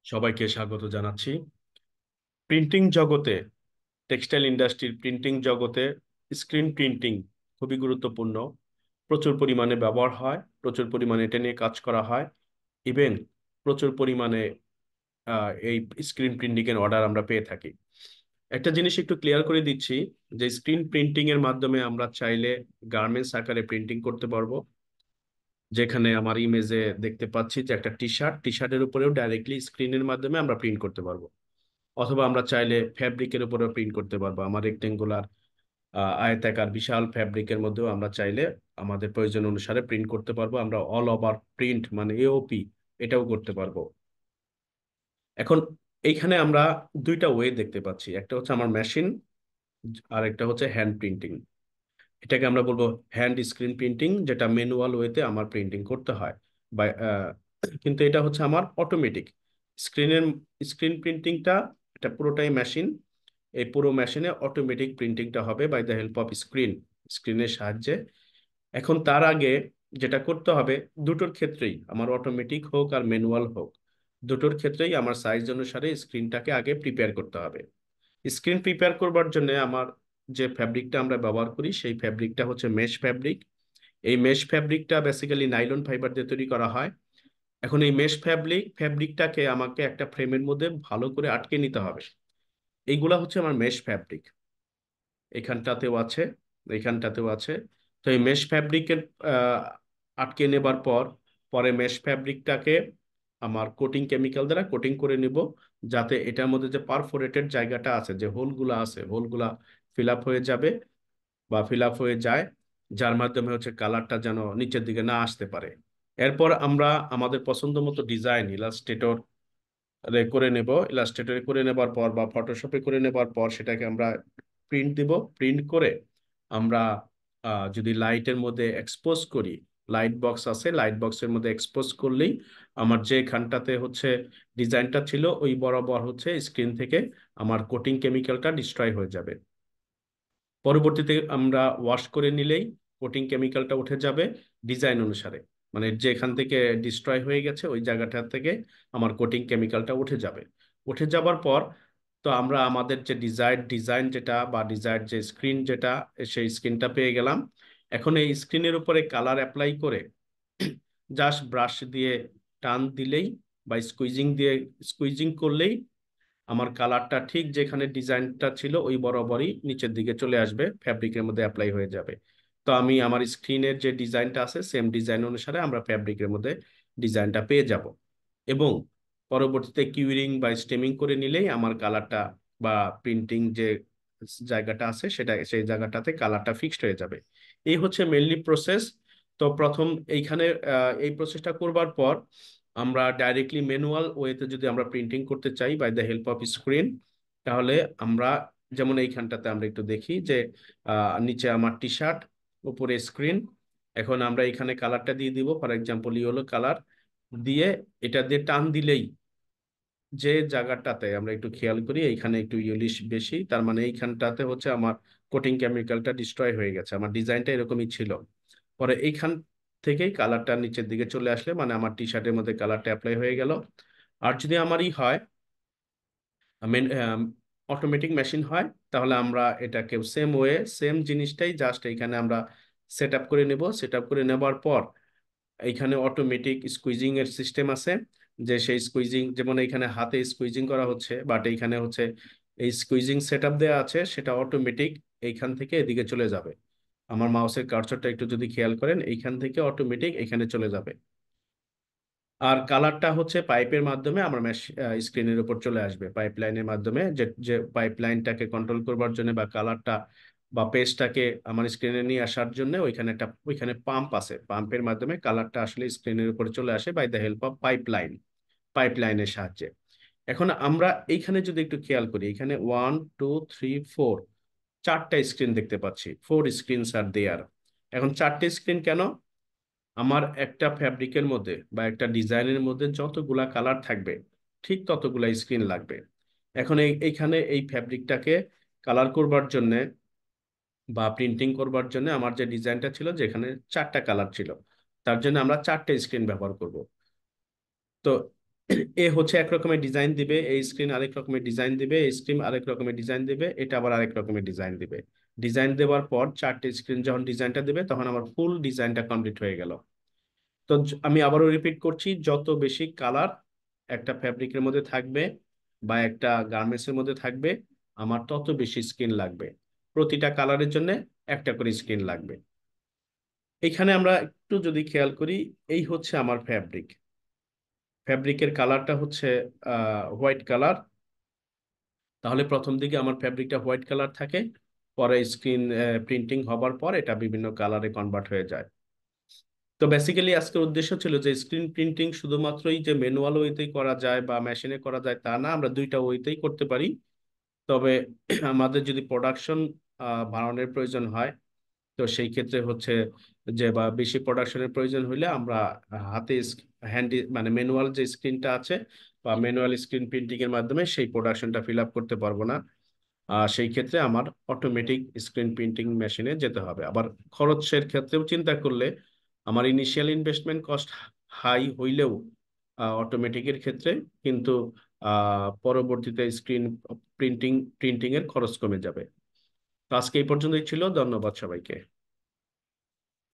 সবাইকে স্বাগত জানাচ্ছি। প্রিন্টিং জগতে, টেক্সটাইল ইন্ডাস্ট্রির প্রিন্টিং জগতে স্ক্রিন প্রিন্টিং খুবই গুরুত্বপূর্ণ। প্রচুর পরিমাণে ব্যবহার হয়, প্রচুর পরিমাণে এটা নিয়ে কাজ করা হয়। ইভেন প্রচুর পরিমাণে এই স্ক্রিন প্রিন্টিং এর অর্ডার আমরা পেয়ে থাকি। একটা জিনিস একটু ক্লিয়ার করে দিচ্ছি, যে স্ক্রিন প্রিন্টিং এর মাধ্যমে আমরা চাইলে গার্মেন্টস আকারে প্রিন্টিং করতে পারবো। যেখানে আমার ইমেজে দেখতে পাচ্ছি যে একটা টি শার্টের উপরেও ডাইরেক্টলি স্ক্রিনের মাধ্যমে আমরা প্রিন্ট করতে পারবো। অথবা আমরা চাইলে ফ্যাব্রিকের উপরেও প্রিন্ট করতে পারবো। আমার রেক্টেঙ্গুলার আয়তাকার বিশাল ফ্যাব্রিকের মধ্যেও আমরা চাইলে আমাদের প্রয়োজন অনুসারে প্রিন্ট করতে পারবো। আমরা অল ওভার প্রিন্ট মানে এওপি এটাও করতে পারবো। এখন এইখানে আমরা দুইটা ওয়ে দেখতে পাচ্ছি, একটা হচ্ছে আমার মেশিন, আর একটা হচ্ছে হ্যান্ড প্রিন্টিং। এটাকে আমরা বলবো হ্যান্ড স্ক্রিন প্রিন্টিং, যেটা ম্যানুয়াল ওয়েতে আমার প্রিন্টিং করতে হয়। বা কিন্তু এটা হচ্ছে আমার অটোমেটিক স্ক্রিনের স্ক্রিন প্রিন্টিংটা, এটা পুরোটাই মেশিন। এই পুরো মেশিনে অটোমেটিক প্রিন্টিংটা হবে বাই দ্য হেল্প অফ স্ক্রিনের সাহায্যে। এখন তার আগে যেটা করতে হবে, দুটোর ক্ষেত্রেই আমার অটোমেটিক হোক আর ম্যানুয়াল হোক, দুটোর ক্ষেত্রেই আমার সাইজ অনুসারে স্ক্রিনটাকে আগে প্রিপেয়ার করতে হবে। স্ক্রিন প্রিপেয়ার করবার জন্য আমার যে ফ্যাব্রিকটা আমরা ব্যবহার করি সেই ফ্যাব্রিকটা হচ্ছে মেশ ফ্যাব্রিক। এই মেশ ফ্যাব্রিকটা বেসিক্যালি নাইলন ফাইবার দিয়ে তৈরি করা হয়। এখন এই মেশ ফ্যাব্রিকটাকে আমাকে একটা ফ্রেমের মধ্যে ভালো করে আটকে নিতে হবে। এইগুলা হচ্ছে আমার মেশ ফ্যাব্রিক। এখানটাতেও আছে, এখানটাতেও আছে। তো এই মেশ ফ্যাব্রিকের আটকে নেবার পর পরে মেশ ফ্যাব্রিকটাকে আমার কোটিং কেমিক্যাল দ্বারা কোটিং করে নিব, যাতে এটার মধ্যে যে পারফোরেটেড জায়গাটা আছে, যে হোলগুলা আছে, হোলগুলা ফিল আপ হয়ে যাবে বা ফিল আপ হয়ে যায়, যার মাধ্যমে হচ্ছে কালারটা যেন নিচের দিকে না আসতে পারে। এরপর আমরা আমাদের পছন্দ মতো ডিজাইন ইলাস্ট্রেটর করে নেব। ইলাস্ট্রেটরে করে নেবার পর বা ফটোশপে করে নেবার পর সেটাকে আমরা প্রিন্ট দিব। প্রিন্ট করে আমরা যদি লাইটের মধ্যে এক্সপোজ করি, লাইট বক্স আছে, লাইট বক্সের মধ্যে এক্সপোজ করলেই আমার যে এখানটাতে হচ্ছে ডিজাইনটা ছিল ওই বরাবর হচ্ছে স্ক্রিন থেকে আমার কোটিং কেমিক্যালটা ডিস্ট্রয় হয়ে যাবে। পরবর্তীতে আমরা ওয়াশ করে নিলেই কোটিং কেমিক্যালটা উঠে যাবে ডিজাইন অনুসারে। মানে যেখান থেকে ডিস্ট্রয় হয়ে গেছে ওই জায়গাটা থেকে আমার কোটিং কেমিক্যালটা উঠে যাবে। উঠে যাবার পর তো আমরা আমাদের যে ডিজাইন যেটা বা ডিজায়ার যে স্ক্রিন যেটা, সেই স্ক্রিনটা পেয়ে গেলাম। এখন এই স্ক্রিনের উপরে কালার অ্যাপ্লাই করে জাস্ট ব্রাশ দিয়ে টান দিলেই বা স্কুইজিং করলেই আমার কালারটা ঠিক যেখানে ডিজাইনটা ছিল ওই বরাবরই নিচের দিকে চলে আসবে, ফ্যাব্রিকের মধ্যে অ্যাপ্লাই হয়ে যাবে। তো আমি আমার স্ক্রিনের যে ডিজাইনটা আছে সেম ডিজাইন অনুসারে আমরা ফ্যাব্রিকের মধ্যে ডিজাইনটা পেয়ে যাব। এবং পরবর্তীতে কিউরিং বা স্টেমিং করে নিলেই আমার কালারটা বা প্রিন্টিং যে জায়গাটা আছে সেটা সেই জায়গাটাতে কালারটা ফিক্সড হয়ে যাবে। এই হচ্ছে মেনলি প্রসেস। তো প্রথম এইখানে এই প্রসেসটা করবার পর আমরা ডাইরেক্টলি ম্যানুয়াল ওয়েতে যদি আমরা প্রিন্টিং করতে চাই by the help of screen, তাহলে আমরা যেমন এইখানটাতে আমরা একটু দেখি যে নিচে আমার টি শার্ট, উপরে স্ক্রিন। এখন আমরা এখানে কালারটা দিয়ে দিব, ফর এক্সাম্পল ইয়েলো কালার দিয়ে এটা দিয়ে টান দিলেই যে জায়গাটাতে আমরা একটু খেয়াল করি এইখানে একটু ইয়েলিশ বেশি, তার মানে এইখানটাতে হচ্ছে আমার কোটিং কেমিক্যালটা ডিস্ট্রয় হয়ে গেছে। আমার ডিজাইনটা এরকমই ছিল। পরে এইখান থেকেই কালারটা নিচের দিকে চলে আসলে মানে আমার টি শার্টের মধ্যে কালারটা অ্যাপ্লাই হয়ে গেল। আর যদি আমারই হয় অটোমেটিক মেশিন হয়, তাহলে আমরা এটাকে সেম ওয়ে সেম জিনিসটাই জাস্ট এইখানে আমরা সেট আপ করে নেব। সেট আপ করে নেবার পর এইখানে অটোমেটিক স্কুইজিং এর সিস্টেম আছে, যে সেই স্কুইজিং যেমন এইখানে হাতে স্কুইজিং করা হচ্ছে, বাট এইখানে হচ্ছে এই স্কুইজিং সেট আপ দেওয়া আছে, সেটা অটোমেটিক এইখান থেকে এদিকে চলে যাবে। আমার মাউসের কার্সরটা একটু যদি খেয়াল করেন, এইখান থেকে অটোমেটিক এখানে চলে যাবে। আর কালারটা হচ্ছে পাইপের মাধ্যমে আমার স্ক্রিনের উপর চলে আসবে, পাইপলাইনের মাধ্যমে, যে যে পাইপলাইনটাকে কন্ট্রোল করবার জন্য বা কালারটা বা পেস্টটাকে আমার স্ক্রিনে নিয়ে আসার জন্য ওইখানে পাম্প আছে, পাম্পের মাধ্যমে কালারটা আসলে স্ক্রিনের উপরে চলে আসে বাই দ্য হেল্প অফ পাইপলাইনের সাহায্যে। এখন আমরা এইখানে যদি একটু খেয়াল করি, এখানে 1 2 3 4 চারটা স্ক্রিন দেখতে পাচ্ছি, 4 স্ক্রিনস আর দেয়ার। এখন চারটে স্ক্রিন কেন? আমার একটা ফ্যাব্রিকের মধ্যে বা একটা ডিজাইনের মধ্যে যতগুলা কালার থাকবে ঠিক ততগুলা স্ক্রিন লাগবে। এখন এইখানে এই ফ্যাব্রিকটাকে কালার করবার জন্য বা প্রিন্টিং করবার জন্য আমার যে ডিজাইনটা ছিল যেখানে চারটা কালার ছিল, তার জন্য আমরা চারটে স্ক্রিন ব্যবহার করব। তো এ হচ্ছে এক রকমের ডিজাইন দিবে, এই স্ক্রিন আরেক রকমের ডিজাইন দিবে, এই স্ক্রিন আরেক রকমের ডিজাইন দিবে, এটা আবার আরেক রকমের ডিজাইন দিবে। ডিজাইন দেওয়ার পর চারটে স্ক্রিন যখন ডিজাইনটা দিবে তখন আমার ফুল ডিজাইনটা কমপ্লিট হয়ে গেল। তো আমি আবারও রিপিট করছি, যত বেশি কালার একটা ফ্যাব্রিকের মধ্যে থাকবে বা একটা গার্মেন্টস এর মধ্যে থাকবে, আমার তত বেশি স্ক্রিন লাগবে। প্রতিটা কালারের জন্য একটা করে স্ক্রিন লাগবে। এখানে আমরা একটু যদি খেয়াল করি, এই হচ্ছে আমার ফ্যাব্রিক। ফ্যাব্রিকের কালারটা হচ্ছে হোয়াইট কালার। তাহলে প্রথম দিকে আমার ফ্যাব্রিকটা হোয়াইট কালার থাকে, পরে স্ক্রিন প্রিন্টিং হবার পর এটা বিভিন্ন কালারে কনভার্ট হয়ে যায়। তো বেসিক্যালি আজকের উদ্দেশ্য ছিল যে স্ক্রিন প্রিন্টিং শুধুমাত্রই যে ম্যানুয়াল ওয়েতেই করা যায় বা মেশিনে করা যায় তা না, আমরা দুইটা ওয়েতেই করতে পারি। তবে আমাদের যদি প্রোডাকশন বাড়ানোর প্রয়োজন হয়, তো সেই ক্ষেত্রে হচ্ছে যে বা বেশি প্রোডাকশনের প্রয়োজন হলে আমরা হাতে হ্যান্ডি মানে ম্যানুয়াল যে স্ক্রিনটা আছে বা ম্যানুয়াল স্ক্রিন প্রিন্টিং এর মাধ্যমে সেই প্রোডাকশনটা ফিল আপ করতে পারবো না। সেই ক্ষেত্রে আমার অটোমেটিক স্ক্রিন প্রিন্টিং মেশিনে যেতে হবে। আবার খরচের ক্ষেত্রেও চিন্তা করলে আমার ইনিশিয়াল ইনভেস্টমেন্ট কস্ট হাই হইলেও অটোমেটিকের ক্ষেত্রে কিন্তু পরবর্তীতে স্ক্রিন প্রিন্টিং প্রিন্টিং এর খরচ কমে যাবে। তো আজকে এই পর্যন্তই ছিল। ধন্যবাদ সবাইকে।